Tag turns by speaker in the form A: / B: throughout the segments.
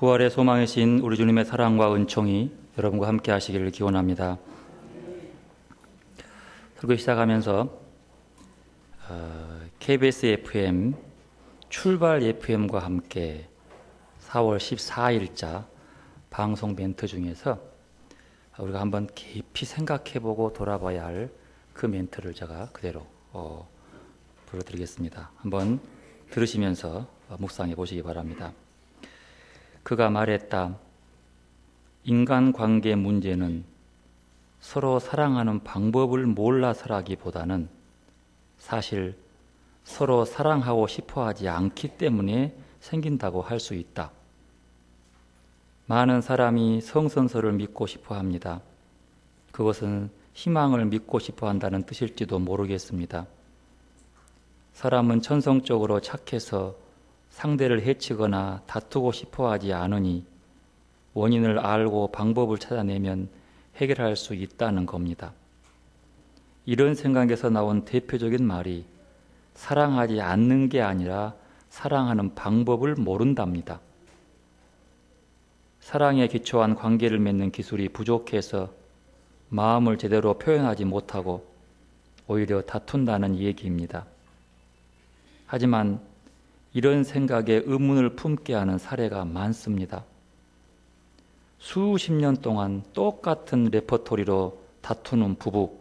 A: 부활의 소망이신 우리 주님의 사랑과 은총이 여러분과 함께 하시기를 기원합니다. 설교 시작하면서 KBS FM 출발 FM과 함께 4월 14일자 방송 멘트 중에서 우리가 한번 깊이 생각해보고 돌아봐야 할 그 멘트를 제가 그대로 불러드리겠습니다. 한번 들으시면서 묵상해 보시기 바랍니다. 그가 말했다. 인간관계 문제는 서로 사랑하는 방법을 몰라서라기보다는 사실 서로 사랑하고 싶어하지 않기 때문에 생긴다고 할 수 있다. 많은 사람이 성선설을 믿고 싶어합니다. 그것은 희망을 믿고 싶어한다는 뜻일지도 모르겠습니다. 사람은 천성적으로 착해서 상대를 해치거나 다투고 싶어하지 않으니 원인을 알고 방법을 찾아내면 해결할 수 있다는 겁니다. 이런 생각에서 나온 대표적인 말이 사랑하지 않는 게 아니라 사랑하는 방법을 모른답니다. 사랑에 기초한 관계를 맺는 기술이 부족해서 마음을 제대로 표현하지 못하고 오히려 다툰다는 얘기입니다. 하지만 이런 생각에 의문을 품게 하는 사례가 많습니다. 수십 년 동안 똑같은 레퍼토리로 다투는 부부,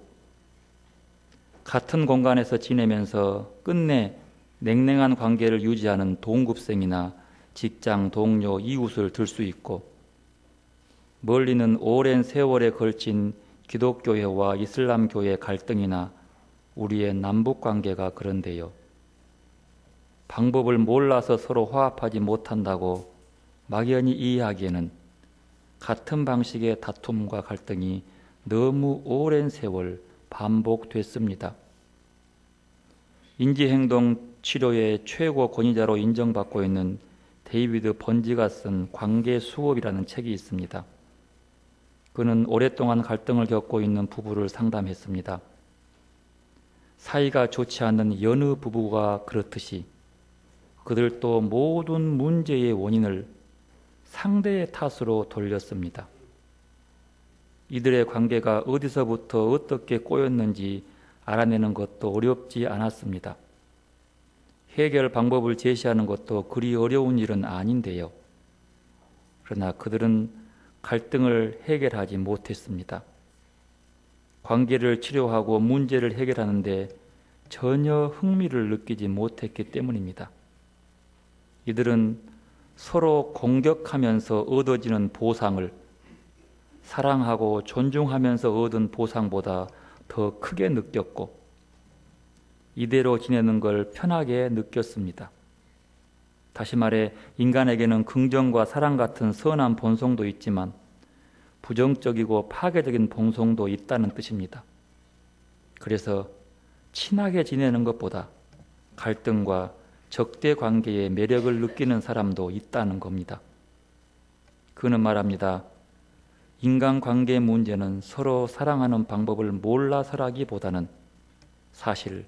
A: 같은 공간에서 지내면서 끝내 냉랭한 관계를 유지하는 동급생이나 직장 동료, 이웃을 들 수 있고, 멀리는 오랜 세월에 걸친 기독교회와 이슬람교회 갈등이나 우리의 남북관계가 그런데요. 방법을 몰라서 서로 화합하지 못한다고 막연히 이해하기에는 같은 방식의 다툼과 갈등이 너무 오랜 세월 반복됐습니다. 인지행동 치료의 최고 권위자로 인정받고 있는 데이비드 번지가 쓴 관계 수업이라는 책이 있습니다. 그는 오랫동안 갈등을 겪고 있는 부부를 상담했습니다. 사이가 좋지 않는 여느 부부가 그렇듯이 그들도 모든 문제의 원인을 상대의 탓으로 돌렸습니다. 이들의 관계가 어디서부터 어떻게 꼬였는지 알아내는 것도 어렵지 않았습니다. 해결 방법을 제시하는 것도 그리 어려운 일은 아닌데요. 그러나 그들은 갈등을 해결하지 못했습니다. 관계를 치료하고 문제를 해결하는데 전혀 흥미를 느끼지 못했기 때문입니다. 이들은 서로 공격하면서 얻어지는 보상을 사랑하고 존중하면서 얻은 보상보다 더 크게 느꼈고 이대로 지내는 걸 편하게 느꼈습니다. 다시 말해 인간에게는 긍정과 사랑 같은 선한 본성도 있지만 부정적이고 파괴적인 본성도 있다는 뜻입니다. 그래서 친하게 지내는 것보다 갈등과 적대 관계의 매력을 느끼는 사람도 있다는 겁니다. 그는 말합니다. 인간관계 문제는 서로 사랑하는 방법을 몰라서라기보다는 사실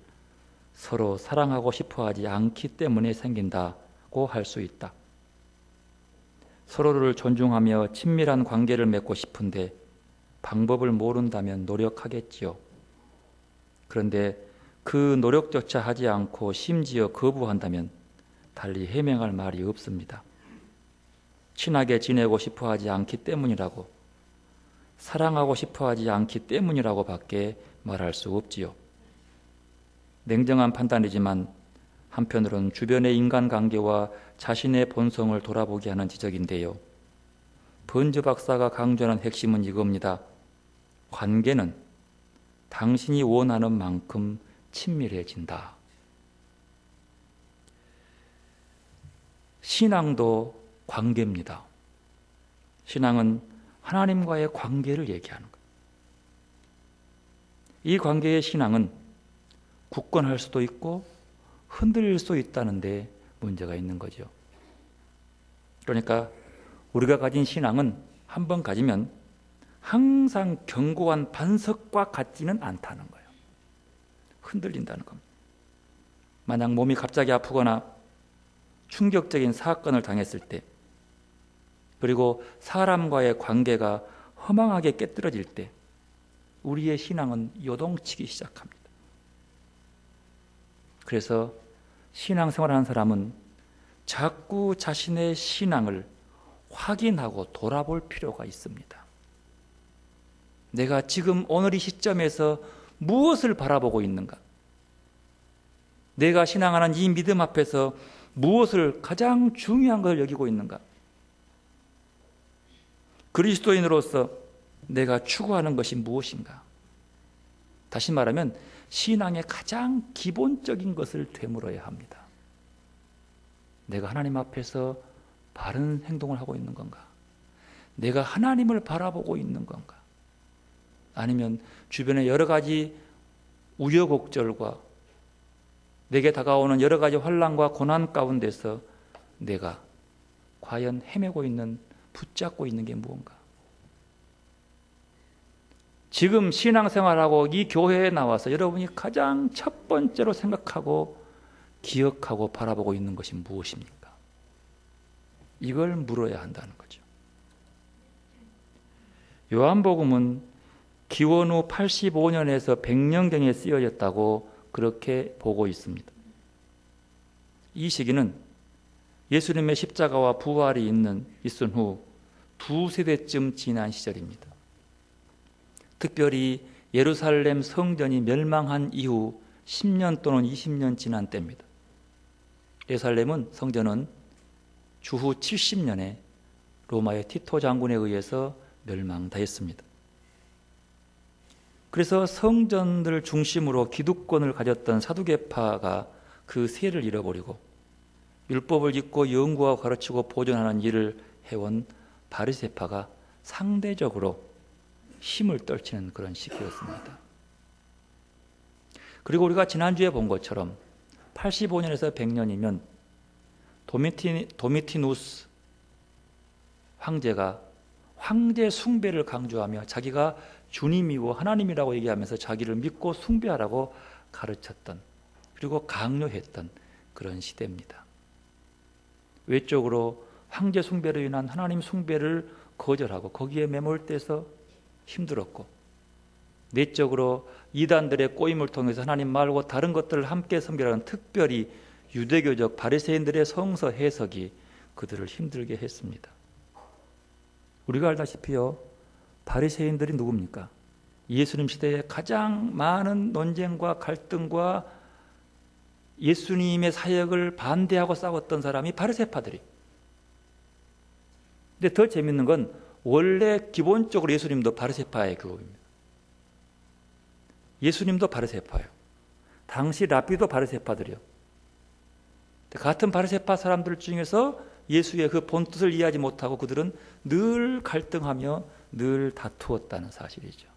A: 서로 사랑하고 싶어하지 않기 때문에 생긴다고 할 수 있다. 서로를 존중하며 친밀한 관계를 맺고 싶은데 방법을 모른다면 노력하겠지요. 그런데 그 노력조차 하지 않고 심지어 거부한다면 달리 해명할 말이 없습니다. 친하게 지내고 싶어하지 않기 때문이라고, 사랑하고 싶어하지 않기 때문이라고 밖에 말할 수 없지요. 냉정한 판단이지만 한편으로는 주변의 인간관계와 자신의 본성을 돌아보게 하는 지적인데요. 번즈 박사가 강조하는 핵심은 이겁니다. 관계는 당신이 원하는 만큼 친밀해진다. 신앙도 관계입니다. 신앙은 하나님과의 관계를 얘기하는 거예요. 이 관계의 신앙은 굳건할 수도 있고 흔들릴 수 있다는데 문제가 있는 거죠. 그러니까 우리가 가진 신앙은 한번 가지면 항상 견고한 반석과 같지는 않다는 거예요. 흔들린다는 겁니다. 만약 몸이 갑자기 아프거나 충격적인 사건을 당했을 때 그리고 사람과의 관계가 허망하게 깨뜨려질 때 우리의 신앙은 요동치기 시작합니다. 그래서 신앙생활하는 사람은 자꾸 자신의 신앙을 확인하고 돌아볼 필요가 있습니다. 내가 지금 오늘 이 시점에서 무엇을 바라보고 있는가? 내가 신앙하는 이 믿음 앞에서 무엇을 가장 중요한 것을 여기고 있는가? 그리스도인으로서 내가 추구하는 것이 무엇인가? 다시 말하면 신앙의 가장 기본적인 것을 되물어야 합니다. 내가 하나님 앞에서 바른 행동을 하고 있는 건가? 내가 하나님을 바라보고 있는 건가? 아니면 주변의 여러 가지 우여곡절과 내게 다가오는 여러 가지 환난과 고난 가운데서 내가 과연 헤매고 있는, 붙잡고 있는 게 무언가? 지금 신앙생활하고 이 교회에 나와서 여러분이 가장 첫 번째로 생각하고 기억하고 바라보고 있는 것이 무엇입니까? 이걸 물어야 한다는 거죠. 요한복음은 기원 후 85년에서 100년경에 쓰여졌다고 그렇게 보고 있습니다. 이 시기는 예수님의 십자가와 부활이 있은 후 두 세대쯤 지난 시절입니다. 특별히 예루살렘 성전이 멸망한 이후 10년 또는 20년 지난 때입니다. 예루살렘은 성전은 주후 70년에 로마의 티토 장군에 의해서 멸망하였습니다. 그래서 성전을 중심으로 기득권을 가졌던 사두개파가 그 세를 잃어버리고 율법을 짓고 연구하고 가르치고 보존하는 일을 해온 바리새파가 상대적으로 힘을 떨치는 그런 시기였습니다. 그리고 우리가 지난주에 본 것처럼 85년에서 100년이면 도미티누스 황제가 황제 숭배를 강조하며 자기가 주님이고 하나님이라고 얘기하면서 자기를 믿고 숭배하라고 가르쳤던, 그리고 강요했던 그런 시대입니다. 외적으로 황제 숭배로 인한 하나님 숭배를 거절하고 거기에 매몰돼서 힘들었고, 내적으로 이단들의 꼬임을 통해서 하나님 말고 다른 것들을 함께 섬기라는 특별히 유대교적 바리새인들의 성서 해석이 그들을 힘들게 했습니다. 우리가 알다시피요, 바리새인들이 누굽니까? 예수님 시대에 가장 많은 논쟁과 갈등과 예수님의 사역을 반대하고 싸웠던 사람이 바리새파들이. 근데 더 재밌는 건 원래 기본적으로 예수님도 바리새파의 교우입니다. 예수님도 바리새파예요. 당시 랍비도 바리새파들이요. 같은 바리새파 사람들 중에서 예수의 그 본뜻을 이해하지 못하고 그들은 늘 갈등하며 늘 다투었다는 사실이죠.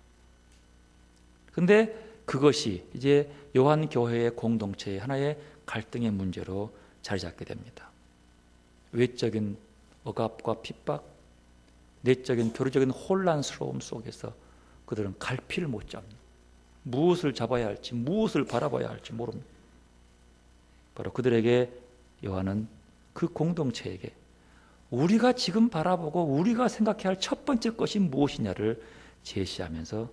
A: 그런데 그것이 이제 요한 교회의 공동체의 하나의 갈등의 문제로 자리 잡게 됩니다. 외적인 억압과 핍박, 내적인 교류적인 혼란스러움 속에서 그들은 갈피를 못 잡는, 무엇을 잡아야 할지, 무엇을 바라봐야 할지 모릅니다. 바로 그들에게 요한은 그 공동체에게 우리가 지금 바라보고 우리가 생각해야 할 첫 번째 것이 무엇이냐를 제시하면서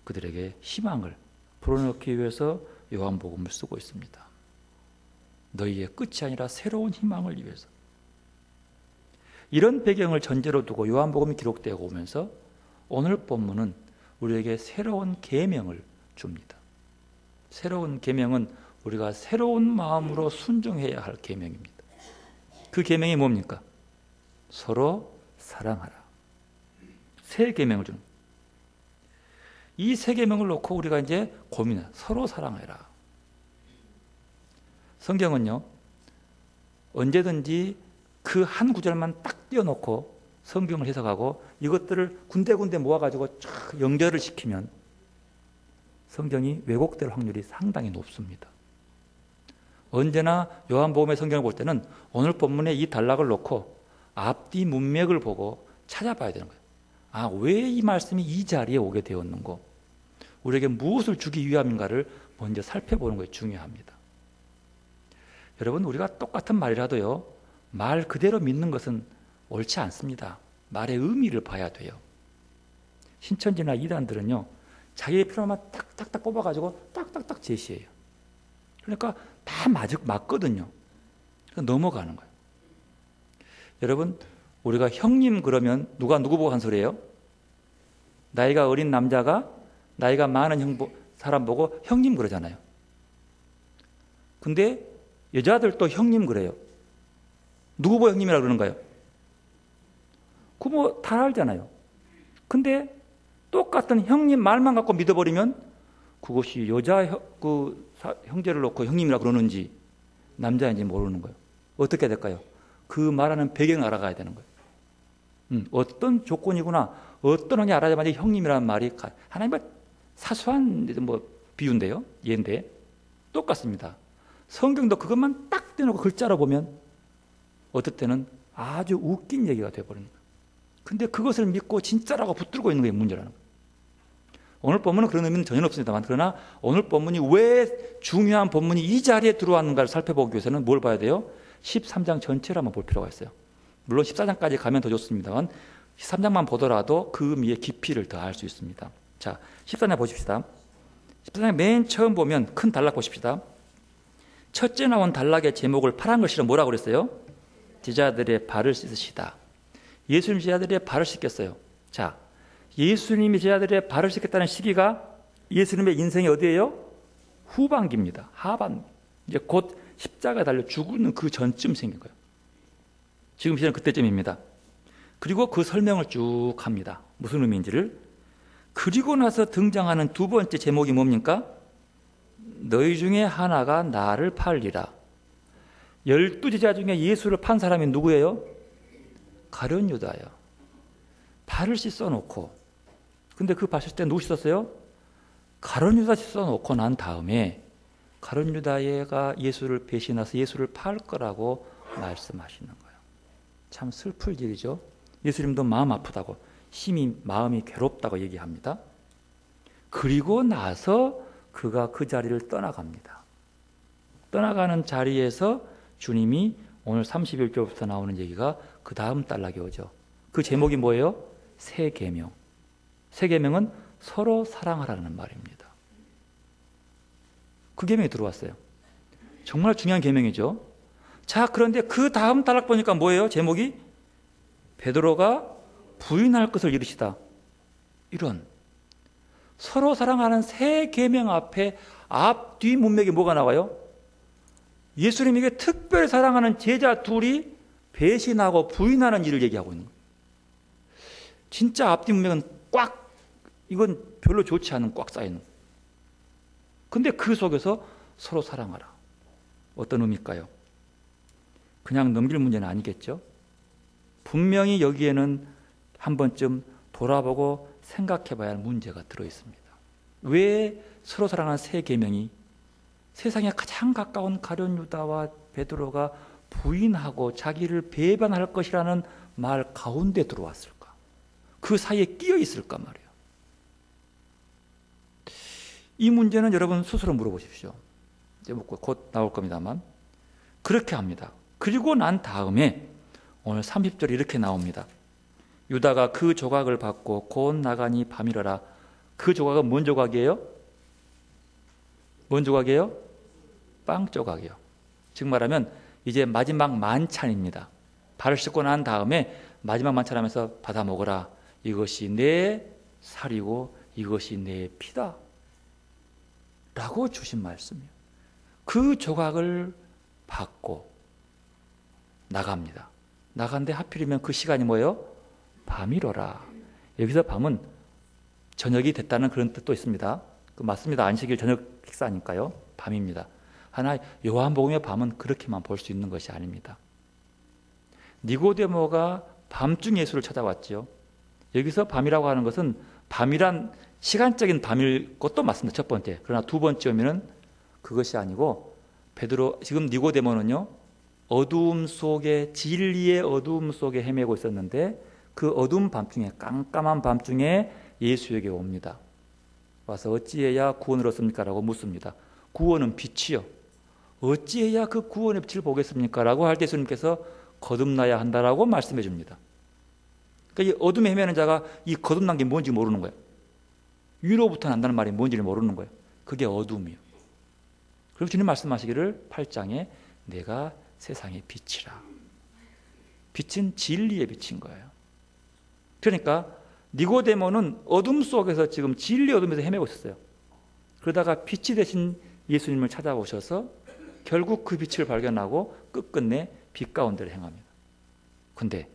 A: 그들에게 희망을 불어넣기 위해서 요한복음을 쓰고 있습니다. 너희의 끝이 아니라 새로운 희망을 위해서. 이런 배경을 전제로 두고 요한복음이 기록되어 오면서 오늘 본문은 우리에게 새로운 계명을 줍니다. 새로운 계명은 우리가 새로운 마음으로 순종해야 할 계명입니다. 그 계명이 뭡니까? 서로 사랑하라. 새 계명을 줍니다. 이 새 계명을 놓고 우리가 이제 고민해. 서로 사랑해라. 성경은요, 언제든지 그 한 구절만 딱 띄워놓고 성경을 해석하고 이것들을 군데군데 모아가지고 쫙 연결을 시키면 성경이 왜곡될 확률이 상당히 높습니다. 언제나 요한복음의 성경을 볼 때는 오늘 본문에 이 단락을 놓고 앞뒤 문맥을 보고 찾아봐야 되는 거예요. 아, 왜 이 말씀이 이 자리에 오게 되었는고, 우리에게 무엇을 주기 위함인가를 먼저 살펴보는 것이 중요합니다. 여러분, 우리가 똑같은 말이라도요, 말 그대로 믿는 것은 옳지 않습니다. 말의 의미를 봐야 돼요. 신천지나 이단들은요, 자기의 필요만 딱딱딱 뽑아가지고 딱딱딱 제시해요. 그러니까 다 맞거든요. 넘어가는 거예요. 여러분, 우리가 형님 그러면 누구 보고 한 소리예요? 나이가 어린 남자가 나이가 많은 사람 보고 형님 그러잖아요. 근데 여자들도 형님 그래요. 누구 보고 형님이라고 그러는가요? 그거 다 알잖아요. 근데 똑같은 형님 말만 갖고 믿어버리면 그것이 여자 형제를 놓고 형님이라고 그러는지 남자인지 모르는 거예요. 어떻게 될까요? 그 말하는 배경을 알아가야 되는 거예요. 어떤 조건이구나, 어떤 형이 알아야만 형님이라는 말이 하나님의 사소한 비유인데요, 예인데 똑같습니다. 성경도 그것만 딱 떼놓고 글자로 보면 어떨 때는 아주 웃긴 얘기가 되어버리는 거예요. 근데 그것을 믿고 진짜라고 붙들고 있는 게 문제라는 거예요. 오늘 본문은 그런 의미는 전혀 없습니다만, 그러나 오늘 본문이 왜 중요한 본문이 이 자리에 들어왔는가를 살펴보기 위해서는 뭘 봐야 돼요? 13장 전체를 한번 볼 필요가 있어요. 물론 14장까지 가면 더 좋습니다만 13장만 보더라도 그 의미의 깊이를 더 알 수 있습니다. 자, 14장 보십시다. 14장 맨 처음 보면 큰 단락 보십시다. 첫째 나온 단락의 제목을 파란 글씨로 뭐라고 그랬어요? 제자들의 발을 씻으시다. 예수님 제자들의 발을 씻겼어요. 자, 예수님이 제자들의 발을 씻겠다는 시기가 예수님의 인생이 어디예요? 후반기입니다. 하반기. 이제 곧 십자가에 달려 죽는 그 전쯤 생긴 거예요. 지금 시대는 그때쯤입니다. 그리고 그 설명을 쭉 합니다. 무슨 의미인지를. 그리고 나서 등장하는 두 번째 제목이 뭡니까? 너희 중에 하나가 나를 팔리라. 12제자 중에 예수를 판 사람이 누구예요? 가룟 유다예요. 발을 씻어놓고, 근데 그 발 씻을 때 누구 씻었어요? 가룟 유다 씻어놓고 난 다음에 가룟 유다가 예수를 배신해서 예수를 팔 거라고 말씀하시는 거예요. 참 슬플 일이죠. 예수님도 마음 아프다고, 심히 마음이 괴롭다고 얘기합니다. 그리고 나서 그가 그 자리를 떠나갑니다. 떠나가는 자리에서 주님이 오늘 31절부터 나오는 얘기가 그 다음 단락에 오죠. 그 제목이 뭐예요? 새 계명. 새 계명은 서로 사랑하라는 말입니다. 그 계명이 들어왔어요. 정말 중요한 계명이죠. 자, 그런데 그 다음 단락 보니까 뭐예요? 제목이 베드로가 부인할 것을 이르시다. 이런 서로 사랑하는 새 계명 앞에 앞뒤 문맥이 뭐가 나와요? 예수님에게 특별히 사랑하는 제자 둘이 배신하고 부인하는 일을 얘기하고 있는 거예요. 진짜 앞뒤 문맥은 꽉, 이건 별로 좋지 않은 꽉 쌓이는 거예요. 근데 그 속에서 서로 사랑하라. 어떤 의미일까요? 그냥 넘길 문제는 아니겠죠? 분명히 여기에는 한 번쯤 돌아보고 생각해 봐야 할 문제가 들어있습니다. 왜 서로 사랑하는 새 계명이 세상에 가장 가까운 가룟 유다와 베드로가 부인하고 자기를 배반할 것이라는 말 가운데 들어왔을까? 그 사이에 끼어 있을까 말이에요. 이 문제는 여러분 스스로 물어보십시오. 이제 곧 나올 겁니다만 그렇게 합니다. 그리고 난 다음에 오늘 30절에 이렇게 나옵니다. 유다가 그 조각을 받고 곧 나가니 밤이러라. 그 조각은 뭔 조각이에요? 뭔 조각이에요? 빵 조각이요. 즉 말하면 이제 마지막 만찬입니다. 발을 씻고 난 다음에 마지막 만찬하면서 받아 먹어라. 이것이 내 살이고 이것이 내 피다. 라고 주신 말씀이에요. 그 조각을 받고 나갑니다. 나간데 하필이면 그 시간이 뭐예요? 밤이로라. 여기서 밤은 저녁이 됐다는 그런 뜻도 있습니다. 맞습니다. 안식일 저녁 식사니까요. 밤입니다. 하나 요한복음의 밤은 그렇게만 볼 수 있는 것이 아닙니다. 니고데모가 밤중 예수를 찾아왔죠. 여기서 밤이라고 하는 것은 밤이란 시간적인 밤일 것도 맞습니다. 첫 번째. 그러나 두 번째 의미는 그것이 아니고 베드로 지금 니고데모는요. 어두움 속에 진리의 어두움 속에 헤매고 있었는데 그 어두운 밤중에 깜깜한 밤중에 예수에게 옵니다. 와서 어찌해야 구원을 얻습니까? 라고 묻습니다. 구원은 빛이요. 어찌해야 그 구원의 빛을 보겠습니까? 라고 할 때 예수님께서 거듭나야 한다라고 말씀해 줍니다. 그러니까 이 어둠에 헤매는 자가 이 거듭난 게 뭔지 모르는 거예요. 위로부터 난다는 말이 뭔지를 모르는 거예요. 그게 어둠이에요. 그리고 주님 말씀하시기를 8장에 내가 세상의 빛이라. 빛은 진리의 빛인 거예요. 그러니까 니고데모는 어둠 속에서 지금 진리의 어둠에서 헤매고 있었어요. 그러다가 빛이 되신 예수님을 찾아오셔서 결국 그 빛을 발견하고 끝끝내 빛 가운데를 행합니다. 근데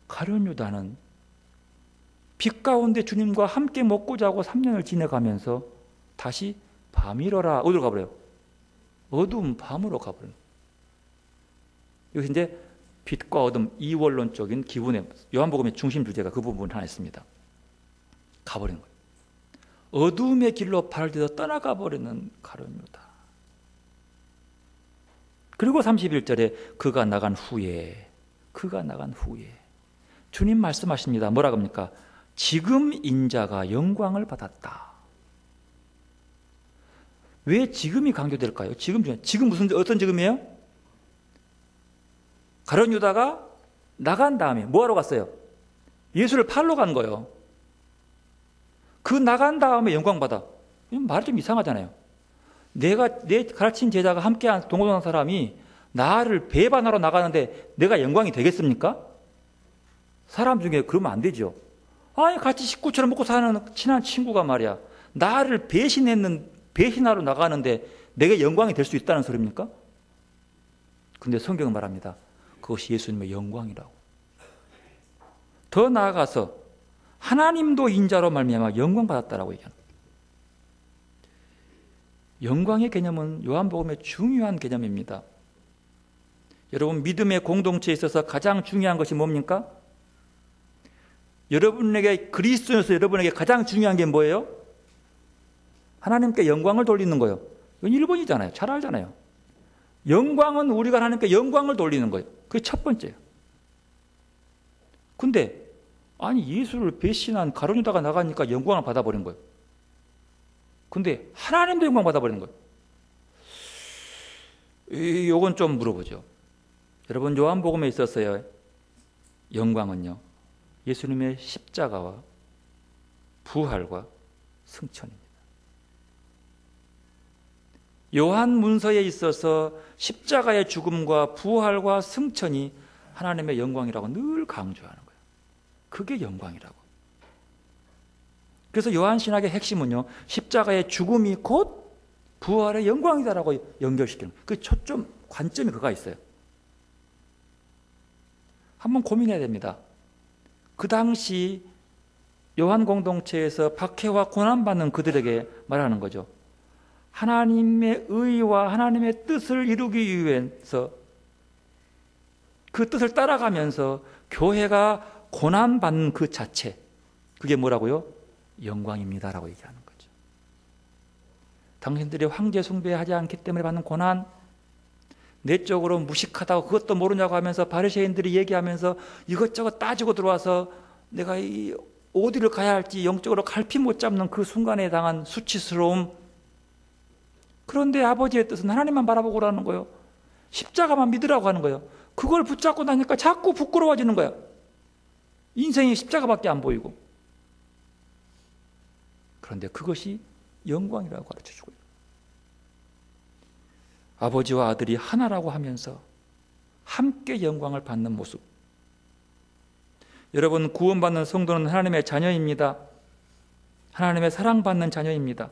A: 가룟 유다는 빛 가운데 주님과 함께 먹고 자고 3년을 지내가면서 다시 밤이러라 어디로 가버려요? 어두운 밤으로 가버려요. 여기서 이제 빛과 어둠 이원론적인 기분의 요한복음의 중심 주제가 그 부분 하나 있습니다. 가버리는 거예요. 어둠의 길로 발을 디뎌 떠나가 버리는 가룟 유다. 그리고 31절에 그가 나간 후에 주님 말씀하십니다. 뭐라 합니까? 지금 인자가 영광을 받았다. 왜 지금이 강조될까요? 지금 무슨 어떤 지금이에요? 가룟 유다가 나간 다음에 뭐하러 갔어요? 예수를 팔러 간 거예요. 그 나간 다음에 영광 받아. 말이 좀 이상하잖아요. 내 가르친 제자가 함께한 동고동한 사람이 나를 배반하러 나가는데 내가 영광이 되겠습니까? 사람 중에 그러면 안 되죠. 아니 같이 식구처럼 먹고 사는 친한 친구가 말이야 나를 배신하러 나가는데 내가 영광이 될 수 있다는 소리입니까? 근데 성경은 말합니다. 그것이 예수님의 영광이라고. 더 나아가서 하나님도 인자로 말미암아 영광 받았다라고 얘기합니다. 영광의 개념은 요한복음의 중요한 개념입니다. 여러분 믿음의 공동체에 있어서 가장 중요한 것이 뭡니까? 여러분에게 그리스도에서 여러분에게 가장 중요한 게 뭐예요? 하나님께 영광을 돌리는 거예요. 이건 1번이잖아요. 잘 알잖아요. 영광은 우리가 하나님께 영광을 돌리는 거예요. 그게 첫 번째예요. 근데 아니 예수를 배신한 가룟 유다가 나가니까 영광을 받아버린 거예요. 근데 하나님도 영광 받아버리는 거예요. 이건 좀 물어보죠. 여러분 요한복음에 있었어요. 영광은요. 예수님의 십자가와 부활과 승천입니다. 요한 문서에 있어서 십자가의 죽음과 부활과 승천이 하나님의 영광이라고 늘 강조하는 거예요. 그게 영광이라고. 그래서 요한 신학의 핵심은요. 십자가의 죽음이 곧 부활의 영광이다라고 연결시키는 거예요. 그 초점, 관점이 그가 있어요. 한번 고민해야 됩니다. 그 당시 요한 공동체에서 박해와 고난받는 그들에게 말하는 거죠. 하나님의 의와 하나님의 뜻을 이루기 위해서 그 뜻을 따라가면서 교회가 고난받는 그 자체, 그게 뭐라고요? 영광입니다라고 얘기하는 거죠. 당신들이 황제 숭배하지 않기 때문에 받는 고난, 내적으로 무식하다고 그것도 모르냐고 하면서 바리새인들이 얘기하면서 이것저것 따지고 들어와서 내가 어디를 가야 할지 영적으로 갈피 못 잡는 그 순간에 당한 수치스러움. 그런데 아버지의 뜻은 하나님만 바라보고 그러는 거예요. 십자가만 믿으라고 하는 거예요. 그걸 붙잡고 나니까 자꾸 부끄러워지는 거예요. 인생이 십자가밖에 안 보이고. 그런데 그것이 영광이라고 가르쳐주고 있어요. 아버지와 아들이 하나라고 하면서 함께 영광을 받는 모습. 여러분 구원받는 성도는 하나님의 자녀입니다. 하나님의 사랑받는 자녀입니다.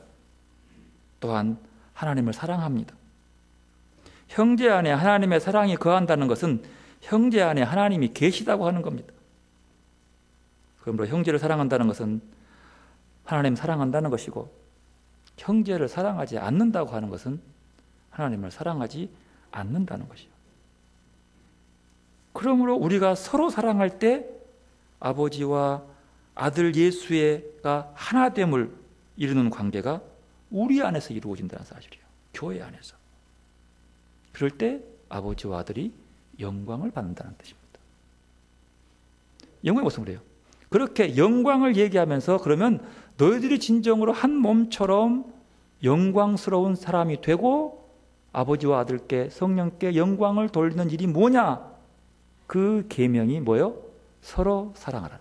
A: 또한 하나님을 사랑합니다. 형제 안에 하나님의 사랑이 거한다는 것은 형제 안에 하나님이 계시다고 하는 겁니다. 그러므로 형제를 사랑한다는 것은 하나님 사랑한다는 것이고 형제를 사랑하지 않는다고 하는 것은 하나님을 사랑하지 않는다는 것이요. 그러므로 우리가 서로 사랑할 때 아버지와 아들 예수가 하나됨을 이루는 관계가 우리 안에서 이루어진다는 사실이에요. 교회 안에서. 그럴 때 아버지와 아들이 영광을 받는다는 뜻입니다. 영광이 무슨 그래요? 그렇게 영광을 얘기하면서 그러면 너희들이 진정으로 한 몸처럼 영광스러운 사람이 되고 아버지와 아들께 성령께 영광을 돌리는 일이 뭐냐? 그 계명이 뭐요? 서로 사랑하라.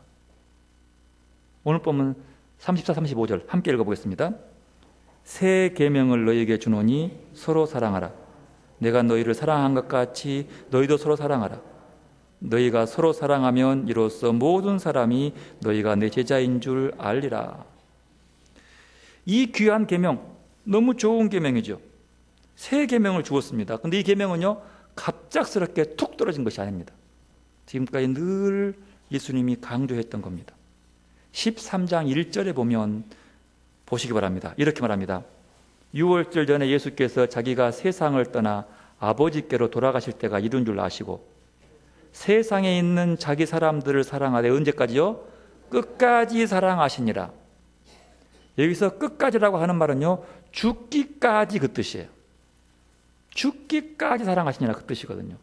A: 오늘 보면 34, 35절 함께 읽어보겠습니다. 새 계명을 너희에게 주노니 서로 사랑하라. 내가 너희를 사랑한 것 같이 너희도 서로 사랑하라. 너희가 서로 사랑하면 이로써 모든 사람이 너희가 내 제자인 줄 알리라. 이 귀한 계명, 너무 좋은 계명이죠. 새 계명을 주었습니다. 그런데 이 계명은요, 갑작스럽게 툭 떨어진 것이 아닙니다. 지금까지 늘 예수님이 강조했던 겁니다. 13장 1절에 보면 보시기 바랍니다. 이렇게 말합니다. 6월절 전에 예수께서 자기가 세상을 떠나 아버지께로 돌아가실 때가 이른 줄 아시고 세상에 있는 자기 사람들을 사랑하되 언제까지요? 끝까지 사랑하시니라. 여기서 끝까지라고 하는 말은요, 죽기까지 그 뜻이에요. 죽기까지 사랑하시니라 그 뜻이거든요.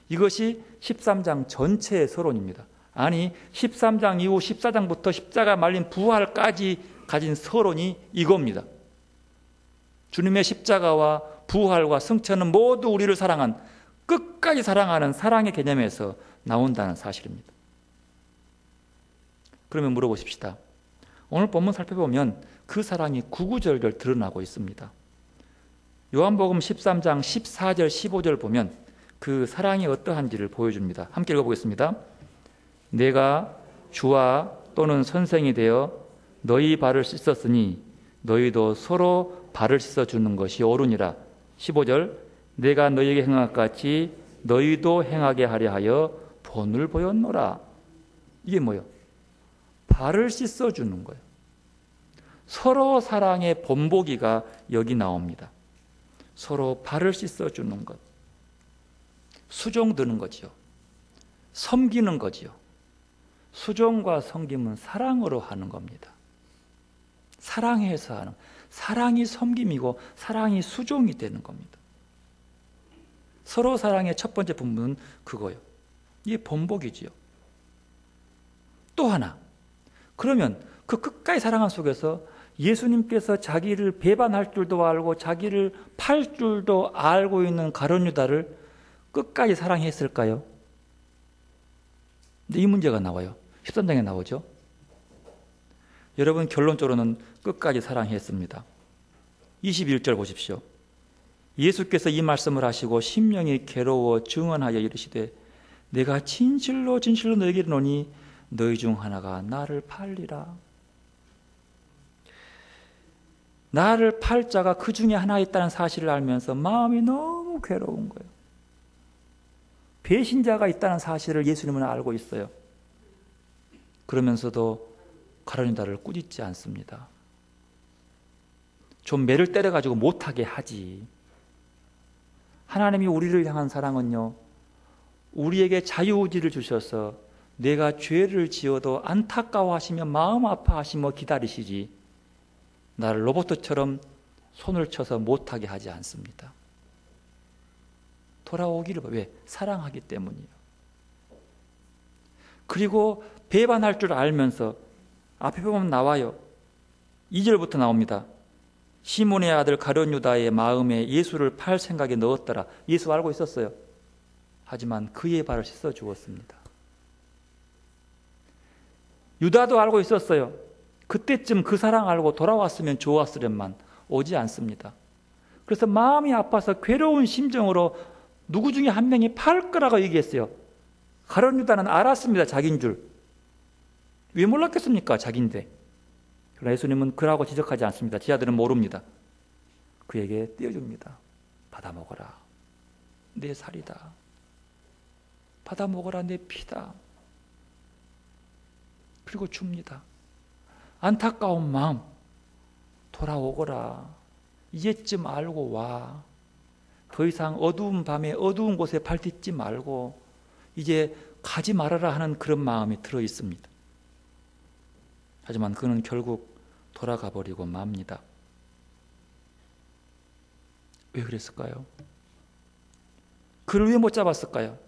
A: 이것이 13장 전체의 서론입니다. 아니 13장 이후 14장부터 십자가 말린 부활까지 가진 서론이 이겁니다. 주님의 십자가와 부활과 승천은 모두 우리를 사랑한, 끝까지 사랑하는 사랑의 개념에서 나온다는 사실입니다. 그러면 물어보십시다. 오늘 본문 살펴보면 그 사랑이 구구절절 드러나고 있습니다. 요한복음 13장 14절 15절 보면 그 사랑이 어떠한지를 보여줍니다. 함께 읽어보겠습니다. 내가 주와 또는 선생이 되어 너희 발을 씻었으니 너희도 서로 발을 씻어주는 것이 옳으니라. 15절 내가 너희에게 행한 것 같이 너희도 행하게 하려 하여 본을 보였노라. 이게 뭐예요? 발을 씻어주는 거예요. 서로 사랑의 본보기가 여기 나옵니다. 서로 발을 씻어주는 것, 수종드는 거지요. 섬기는 거지요. 수종과 섬김은 사랑으로 하는 겁니다. 사랑해서 하는, 사랑이 섬김이고 사랑이 수종이 되는 겁니다. 서로 사랑의 첫 번째 부분은 그거예요. 이게 본보기지요. 또 하나, 그러면 그 끝까지 사랑한 속에서 예수님께서 자기를 배반할 줄도 알고 자기를 팔 줄도 알고 있는 가룟 유다를 끝까지 사랑했을까요? 근데 이 문제가 나와요. 13장에 나오죠. 여러분, 결론적으로는 끝까지 사랑했습니다. 21절 보십시오. 예수께서 이 말씀을 하시고 심령이 괴로워 증언하여 이르시되 내가 진실로 진실로 너에게 이르노니 너희 중 하나가 나를 팔리라. 나를 팔 자가 그 중에 하나 있다는 사실을 알면서 마음이 너무 괴로운 거예요. 배신자가 있다는 사실을 예수님은 알고 있어요. 그러면서도 가룟 유다를 꾸짖지 않습니다. 좀 매를 때려가지고 못하게 하지. 하나님이 우리를 향한 사랑은요, 우리에게 자유의지를 주셔서 내가 죄를 지어도 안타까워하시며 마음 아파하시며 기다리시지 나를 로봇처럼 손을 쳐서 못하게 하지 않습니다. 돌아오기를 왜? 사랑하기 때문이에요. 그리고 배반할 줄 알면서 앞에 보면 나와요. 2절부터 나옵니다. 시몬의 아들 가룟 유다의 마음에 예수를 팔 생각에 넣었더라. 예수 알고 있었어요. 하지만 그의 발을 씻어 주었습니다. 유다도 알고 있었어요. 그때쯤 그 사랑 알고 돌아왔으면 좋았으련만 오지 않습니다. 그래서 마음이 아파서 괴로운 심정으로 누구 중에 한 명이 팔 거라고 얘기했어요. 가룟 유다는 알았습니다. 자기인 줄. 왜 몰랐겠습니까? 자기인데. 그러나 예수님은 그라고 지적하지 않습니다. 지하들은 모릅니다. 그에게 띄워줍니다. 받아 먹어라. 내 살이다. 받아 먹어라. 내 피다. 그리고 줍니다. 안타까운 마음, 돌아오거라. 이제쯤 알고 와. 더 이상 어두운 밤에 어두운 곳에 발딛지 말고 이제 가지 말아라 하는 그런 마음이 들어 있습니다. 하지만 그는 결국 돌아가 버리고 맙니다. 왜 그랬을까요? 그를 왜 못 잡았을까요?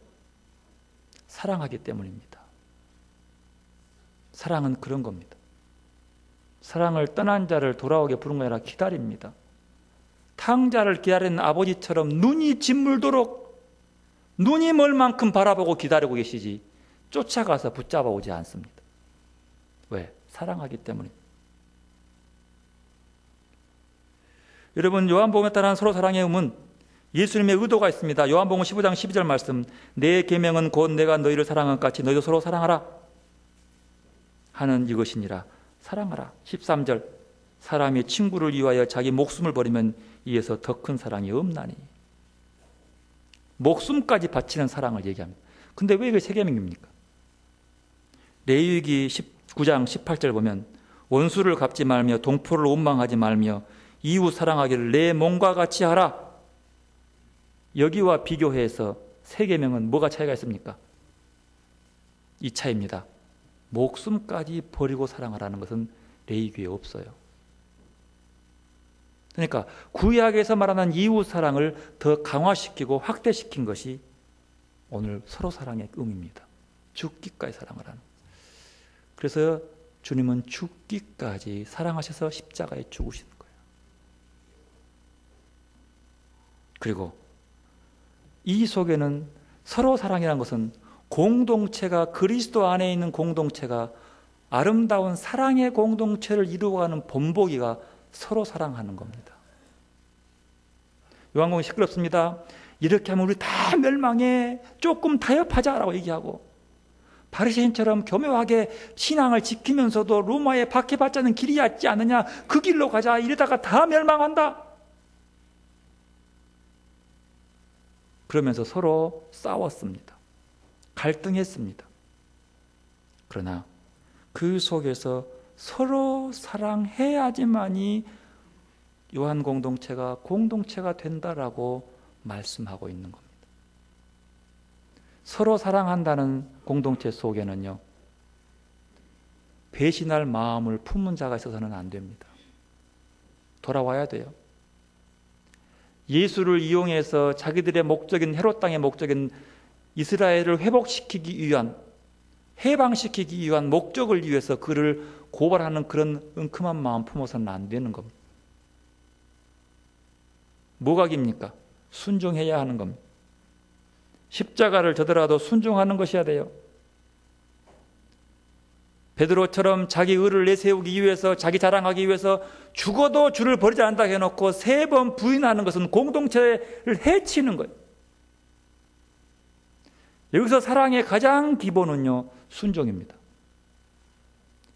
A: 사랑하기 때문입니다. 사랑은 그런 겁니다. 사랑을 떠난 자를 돌아오게 부른 게 아니라 기다립니다. 탕자를 기다리는 아버지처럼 눈이 짓물도록 눈이 멀 만큼 바라보고 기다리고 계시지 쫓아가서 붙잡아 오지 않습니다. 왜? 사랑하기 때문입니다. 여러분, 요한복음에 따른 서로 사랑의 의문, 예수님의 의도가 있습니다. 요한복음 15장 12절 말씀, 내 계명은 곧 내가 너희를 사랑한 것 같이 너희도 서로 사랑하라 하는 이것이니라. 사랑하라. 13절, 사람이 친구를 위하여 자기 목숨을 버리면 이에서 더 큰 사랑이 없나니. 목숨까지 바치는 사랑을 얘기합니다. 근데 왜 이게 세 계명입니까? 레위기 19장 18절 보면 원수를 갚지 말며 동포를 원망하지 말며 이웃 사랑하기를 내 몸과 같이 하라. 여기와 비교해서 세 계명은 뭐가 차이가 있습니까? 이 차이입니다. 목숨까지 버리고 사랑하라는 것은 레위기에 없어요. 그러니까 구약에서 말하는 이웃 사랑을 더 강화시키고 확대시킨 것이 오늘 서로 사랑의 의미입니다. 죽기까지 사랑을 하는. 그래서 주님은 죽기까지 사랑하셔서 십자가에 죽으시는 거예요. 그리고 이 속에는 서로 사랑이라는 것은 공동체가, 그리스도 안에 있는 공동체가 아름다운 사랑의 공동체를 이루어가는 본보기가 서로 사랑하는 겁니다. 요한복음이 시끄럽습니다. 이렇게 하면 우리 다 멸망해, 조금 타협하자라고 얘기하고, 바리새인처럼 교묘하게 신앙을 지키면서도 로마에 박해받자는 길이 얕지 않느냐, 그 길로 가자, 이러다가 다 멸망한다. 그러면서 서로 싸웠습니다. 갈등했습니다. 그러나 그 속에서 서로 사랑해야지만이 요한 공동체가 된다라고 말씀하고 있는 겁니다. 서로 사랑한다는 공동체 속에는요, 배신할 마음을 품은 자가 있어서는 안 됩니다. 돌아와야 돼요. 예수를 이용해서 자기들의 목적인, 헤롯 땅의 목적인 이스라엘을 회복시키기 위한, 해방시키기 위한 목적을 위해서 그를 고발하는 그런 은큼한 마음 품어서는 안 되는 겁니다. 뭐가 깁니까? 순종해야 하는 겁니다. 십자가를 져더라도 순종하는 것이어야 돼요. 베드로처럼 자기 의를 내세우기 위해서, 자기 자랑하기 위해서 죽어도 주를 버리지 않는다 해놓고 3번 부인하는 것은 공동체를 해치는 거예요. 여기서 사랑의 가장 기본은요, 순종입니다.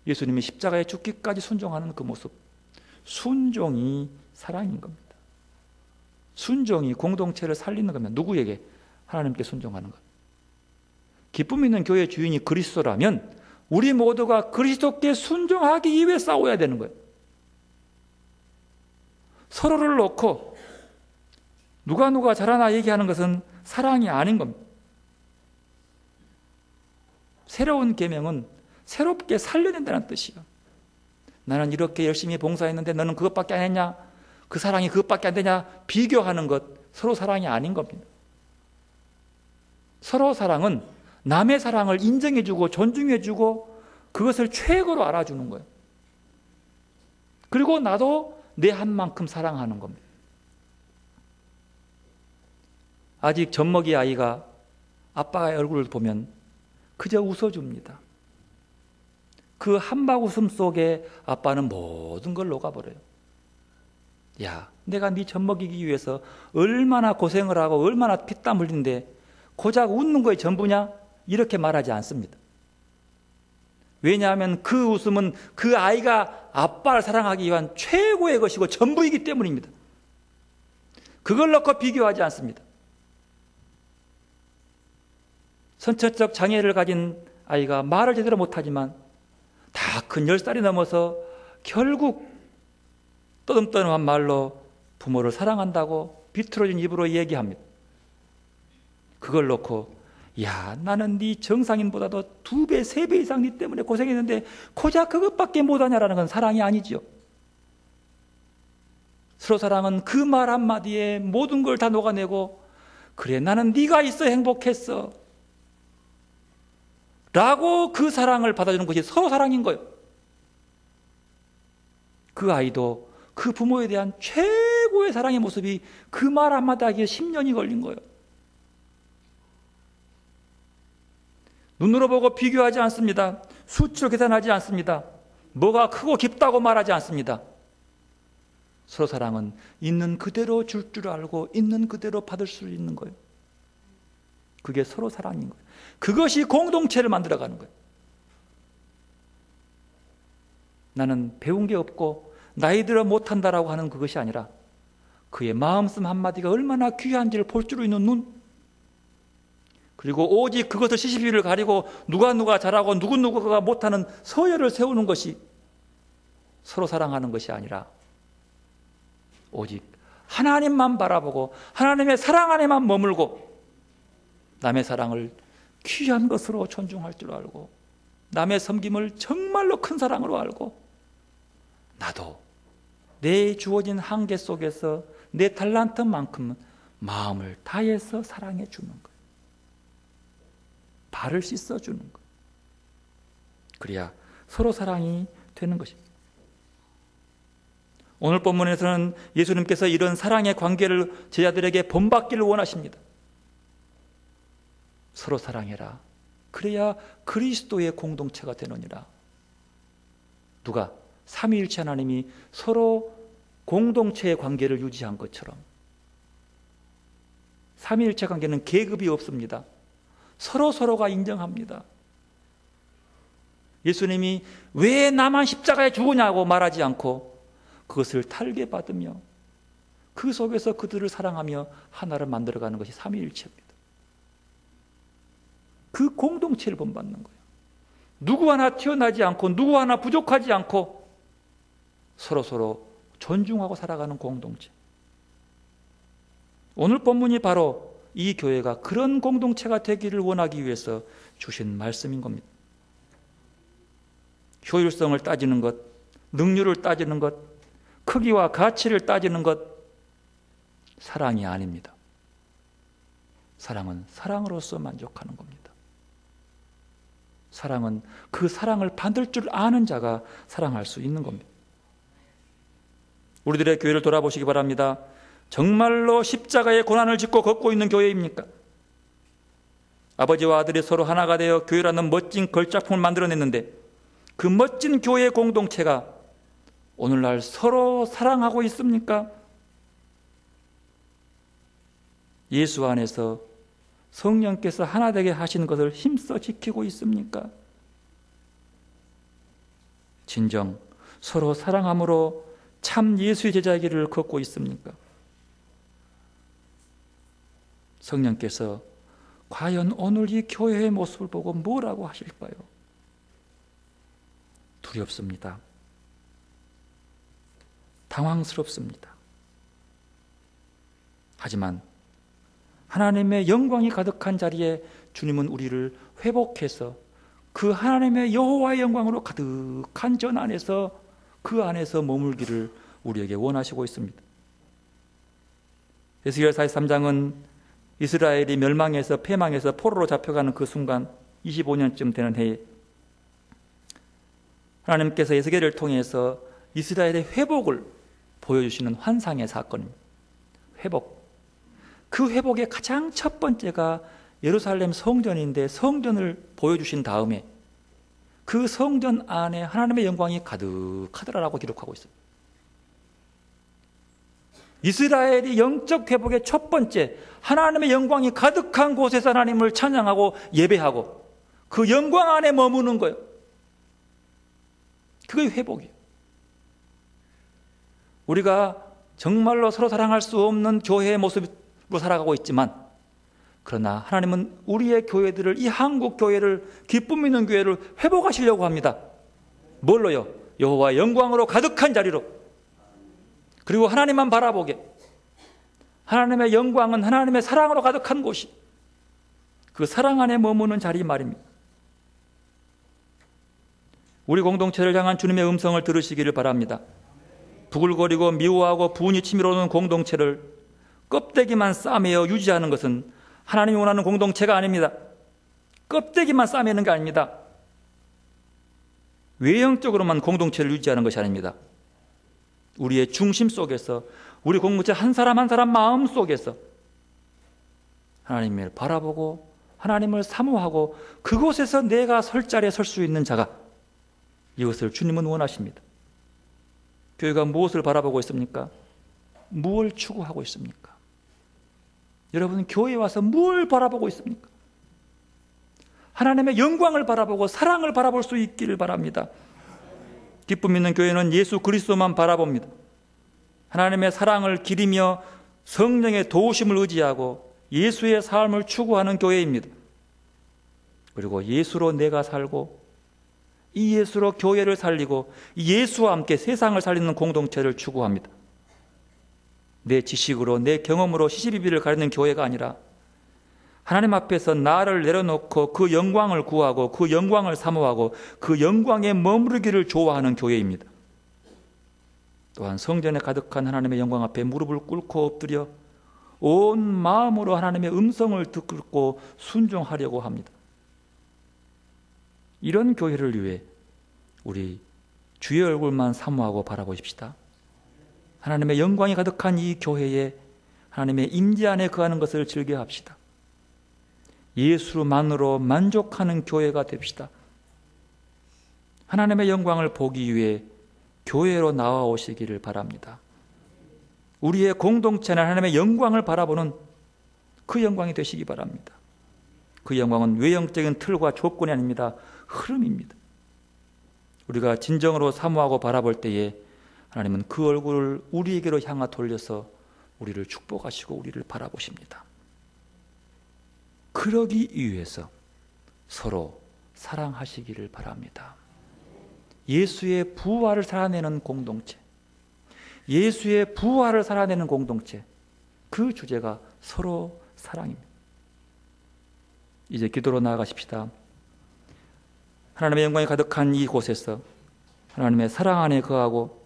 A: 예수님이 십자가에 죽기까지 순종하는 그 모습, 순종이 사랑인 겁니다. 순종이 공동체를 살리는 겁니다. 누구에게? 하나님께 순종하는 것. 기쁨 있는 교회 주인이 그리스도라면 우리 모두가 그리스도께 순종하기 위해 싸워야 되는 거예요. 서로를 놓고 누가 잘하나 얘기하는 것은 사랑이 아닌 겁니다. 새로운 계명은 새롭게 살려낸다는 뜻이에요. 나는 이렇게 열심히 봉사했는데 너는 그것밖에 안 했냐? 그 사랑이 그것밖에 안 되냐? 비교하는 것, 서로 사랑이 아닌 겁니다. 서로 사랑은 남의 사랑을 인정해주고 존중해주고 그것을 최고로 알아주는 거예요. 그리고 나도 내 한 만큼 사랑하는 겁니다. 아직 젖먹이 아이가 아빠의 얼굴을 보면 그저 웃어줍니다. 그 한박 웃음 속에 아빠는 모든 걸 녹아버려요. 야, 내가 네 젖먹이기 위해서 얼마나 고생을 하고 얼마나 피땀 흘린데 고작 웃는 거에 전부냐? 이렇게 말하지 않습니다. 왜냐하면 그 웃음은 그 아이가 아빠를 사랑하기 위한 최고의 것이고 전부이기 때문입니다. 그걸 놓고 비교하지 않습니다. 선천적 장애를 가진 아이가 말을 제대로 못하지만 다 큰 10살이 넘어서 결국 떠듬떠듬한 말로 부모를 사랑한다고 비틀어진 입으로 얘기합니다. 그걸 놓고 야, 나는 네 정상인보다도 2배, 3배 이상 네 때문에 고생했는데 고작 그것밖에 못하냐라는 건 사랑이 아니죠. 서로 사랑은 그 말 한마디에 모든 걸 다 녹아내고 그래, 나는 네가 있어 행복했어 라고 그 사랑을 받아주는 것이 서로 사랑인 거예요. 그 아이도 그 부모에 대한 최고의 사랑의 모습이 그 말 한마디 하기에 10년이 걸린 거예요. 눈으로 보고 비교하지 않습니다. 수치로 계산하지 않습니다. 뭐가 크고 깊다고 말하지 않습니다. 서로 사랑은 있는 그대로 줄 줄 알고 있는 그대로 받을 수 있는 거예요. 그게 서로 사랑인 거예요. 그것이 공동체를 만들어가는 거예요. 나는 배운 게 없고 나이 들어 못한다라고 하는 그것이 아니라 그의 마음씀 한마디가 얼마나 귀한지를 볼 줄 있는 눈, 그리고 오직 그것을 시시비를 가리고 누가 잘하고 누구가 못하는 서열을 세우는 것이 서로 사랑하는 것이 아니라 오직 하나님만 바라보고 하나님의 사랑 안에만 머물고 남의 사랑을 귀한 것으로 존중할 줄 알고 남의 섬김을 정말로 큰 사랑으로 알고 나도 내 주어진 한계 속에서 내 달란트만큼은 마음을 다해서 사랑해 주는 거예요. 발을 씻어주는 거예요. 그래야 서로 사랑이 되는 것입니다. 오늘 본문에서는 예수님께서 이런 사랑의 관계를 제자들에게 본받기를 원하십니다. 서로 사랑해라. 그래야 그리스도의 공동체가 되느니라. 누가? 삼위일체 하나님이 서로 공동체의 관계를 유지한 것처럼 삼위일체 관계는 계급이 없습니다. 서로가 인정합니다. 예수님이 왜 나만 십자가에 죽으냐고 말하지 않고 그것을 탈게 받으며 그 속에서 그들을 사랑하며 하나를 만들어가는 것이 삼위일체입니다. 그 공동체를 본받는 거예요. 누구 하나 튀어나지 않고 누구 하나 부족하지 않고 서로 존중하고 살아가는 공동체. 오늘 본문이 바로 이 교회가 그런 공동체가 되기를 원하기 위해서 주신 말씀인 겁니다. 효율성을 따지는 것, 능률을 따지는 것, 크기와 가치를 따지는 것, 사랑이 아닙니다. 사랑은 사랑으로서 만족하는 겁니다. 사랑은 그 사랑을 받을 줄 아는 자가 사랑할 수 있는 겁니다. 우리들의 교회를 돌아보시기 바랍니다. 정말로 십자가의 고난을 짚고 걷고 있는 교회입니까? 아버지와 아들이 서로 하나가 되어 교회라는 멋진 걸작품을 만들어냈는데 그 멋진 교회 공동체가 오늘날 서로 사랑하고 있습니까? 예수 안에서 성령께서 하나 되게 하시는 것을 힘써 지키고 있습니까? 진정 서로 사랑함으로 참 예수의 제자의 길을 걷고 있습니까? 성령께서 과연 오늘 이 교회의 모습을 보고 뭐라고 하실까요? 두렵습니다. 당황스럽습니다. 하지만 하나님의 영광이 가득한 자리에 주님은 우리를 회복해서 그 하나님의 여호와의 영광으로 가득한 전 안에서 그 안에서 머물기를 우리에게 원하시고 있습니다. 에스겔 43장은 이스라엘이 멸망해서 패망해서 포로로 잡혀가는 그 순간 25년쯤 되는 해에 하나님께서 에스겔을 통해서 이스라엘의 회복을 보여주시는 환상의 사건입니다. 회복. 그 회복의 가장 첫 번째가 예루살렘 성전인데 성전을 보여주신 다음에 그 성전 안에 하나님의 영광이 가득하더라라고 기록하고 있습니다. 이스라엘이 영적 회복의 첫 번째, 하나님의 영광이 가득한 곳에서 하나님을 찬양하고 예배하고 그 영광 안에 머무는 거예요. 그게 회복이에요. 우리가 정말로 서로 사랑할 수 없는 교회의 모습으로 살아가고 있지만 그러나 하나님은 우리의 교회들을, 이 한국 교회를, 기쁨 있는 교회를 회복하시려고 합니다. 뭘로요? 여호와의 영광으로 가득한 자리로. 그리고 하나님만 바라보게. 하나님의 영광은 하나님의 사랑으로 가득한 곳이 그 사랑 안에 머무는 자리 말입니다. 우리 공동체를 향한 주님의 음성을 들으시기를 바랍니다. 부글거리고 미워하고 분이 치밀어오는 공동체를 껍데기만 싸매어 유지하는 것은 하나님이 원하는 공동체가 아닙니다. 껍데기만 싸매는 게 아닙니다. 외형적으로만 공동체를 유지하는 것이 아닙니다. 우리의 중심 속에서, 우리 공동체 한 사람 한 사람 마음 속에서 하나님을 바라보고 하나님을 사모하고 그곳에서 내가 설 자리에 설 수 있는 자가, 이것을 주님은 원하십니다. 교회가 무엇을 바라보고 있습니까? 무엇을 추구하고 있습니까? 여러분, 교회에 와서 뭘 바라보고 있습니까? 하나님의 영광을 바라보고 사랑을 바라볼 수 있기를 바랍니다. 기쁨 있는 교회는 예수 그리스도만 바라봅니다. 하나님의 사랑을 기리며 성령의 도우심을 의지하고 예수의 삶을 추구하는 교회입니다. 그리고 예수로 내가 살고 이 예수로 교회를 살리고 이 예수와 함께 세상을 살리는 공동체를 추구합니다. 내 지식으로 내 경험으로 시시비비를 가리는 교회가 아니라 하나님 앞에서 나를 내려놓고 그 영광을 구하고 그 영광을 사모하고 그 영광에 머무르기를 좋아하는 교회입니다. 또한 성전에 가득한 하나님의 영광 앞에 무릎을 꿇고 엎드려 온 마음으로 하나님의 음성을 듣고 순종하려고 합니다. 이런 교회를 위해 우리 주의 얼굴만 사모하고 바라보십시다. 하나님의 영광이 가득한 이 교회에 하나님의 임재 안에 거하는 것을 즐겨합시다. 예수만으로 만족하는 교회가 됩시다. 하나님의 영광을 보기 위해 교회로 나와오시기를 바랍니다. 우리의 공동체는 하나님의 영광을 바라보는 그 영광이 되시기 바랍니다. 그 영광은 외형적인 틀과 조건이 아닙니다. 흐름입니다. 우리가 진정으로 사모하고 바라볼 때에 하나님은 그 얼굴을 우리에게로 향하 돌려서 우리를 축복하시고 우리를 바라보십니다. 그러기 위해서 서로 사랑하시기를 바랍니다. 예수의 부활을 살아내는 공동체, 예수의 부활을 살아내는 공동체, 그 주제가 서로 사랑입니다. 이제 기도로 나아가십시다. 하나님의 영광이 가득한 이곳에서 하나님의 사랑 안에 거하고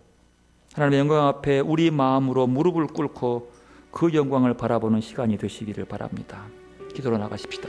A: 하나님의 영광 앞에 우리 마음으로 무릎을 꿇고 그 영광을 바라보는 시간이 되시기를 바랍니다. 기도로 나가십시다.